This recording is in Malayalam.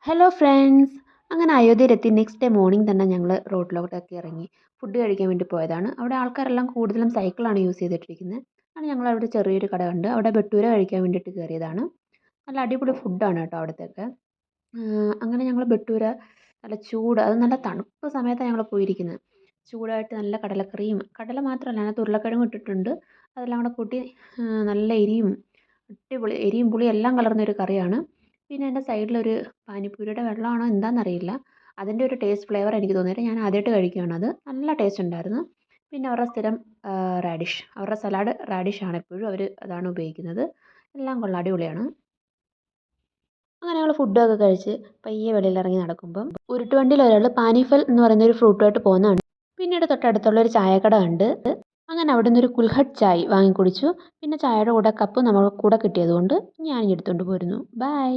Hello friends. അങ്ങനെ അയോധ്യയിലെത്തി നെക്സ്റ്റ് ഡേ മോർണിംഗ് തന്നെ ഞങ്ങൾ റോഡിലോട്ടൊക്കെ ഇറങ്ങി ഫുഡ് കഴിക്കാൻ വേണ്ടി പോയതാണ്. അവിടെ ആൾക്കാരെല്ലാം കൂടുതലും സൈക്കിളാണ് യൂസ് ചെയ്തിട്ടിരിക്കുന്നത്. അങ്ങനെ ഞങ്ങൾ അവിടെ ചെറിയൊരു കട കണ്ട് അവിടെ ഭട്ടൂര കഴിക്കാൻ വേണ്ടിയിട്ട് കയറിയതാണ്. നല്ല അടിപൊളി ഫുഡാണ് കേട്ടോ അവിടത്തേക്ക്. അങ്ങനെ ഞങ്ങൾ ഭട്ടൂര നല്ല ചൂട്, അത് നല്ല തണുപ്പ് സമയത്താണ് ഞങ്ങൾ പോയിരിക്കുന്നത്. ചൂടായിട്ട് നല്ല കടലക്കറിയും, കടല മാത്രമല്ല അതിനകത്ത് ഉരുളക്കിഴങ്ങും ഇട്ടിട്ടുണ്ട്. അതെല്ലാം കൂടെ കൂട്ടി നല്ല എരിയും, അടിപൊളി എരിയും പുളിയും എല്ലാം കലർന്നൊരു കറിയാണ്. പിന്നെ അതിൻ്റെ സൈഡിലൊരു പാനിപ്പൂരിയുടെ വെള്ളമാണോ എന്താണെന്നറിയില്ല, അതിൻ്റെ ഒരു ടേസ്റ്റ് ഫ്ലേവർ എനിക്ക് തോന്നിയിട്ട് ഞാൻ ആദ്യമായിട്ട് കഴിക്കുകയാണ്. അത് നല്ല ടേസ്റ്റ് ഉണ്ടായിരുന്നു. പിന്നെ അവരുടെ സ്ഥിരം റാഡിഷ്, അവരുടെ സലാഡ് റാഡിഷ് ആണ് എപ്പോഴും, അവർ അതാണ് ഉപയോഗിക്കുന്നത്. എല്ലാം കൊള്ളാം, അടിപൊളിയാണ്. അങ്ങനെ ഞങ്ങൾ ഫുഡൊക്കെ കഴിച്ച് പയ്യെ വെളിയിലിറങ്ങി നടക്കുമ്പം ഉരുട്ടുവണ്ടിയിൽ ഒരാൾ പാനിഫൽ എന്ന് പറയുന്ന ഒരു ഫ്രൂട്ടുമായിട്ട് പോകുന്നതാണ്. പിന്നീട് തൊട്ടടുത്തുള്ള ഒരു ചായക്കട കണ്ട് അങ്ങനെ അവിടെ നിന്നൊരു കുൽഹഡ് ചായ് വാങ്ങിക്കുടിച്ചു. പിന്നെ ചായയുടെ കൂടെ കപ്പ് നമ്മൾ കൂടെ കിട്ടിയതുകൊണ്ട് ഞാൻ എടുത്തുകൊണ്ട് പോരുന്നു. ബൈ.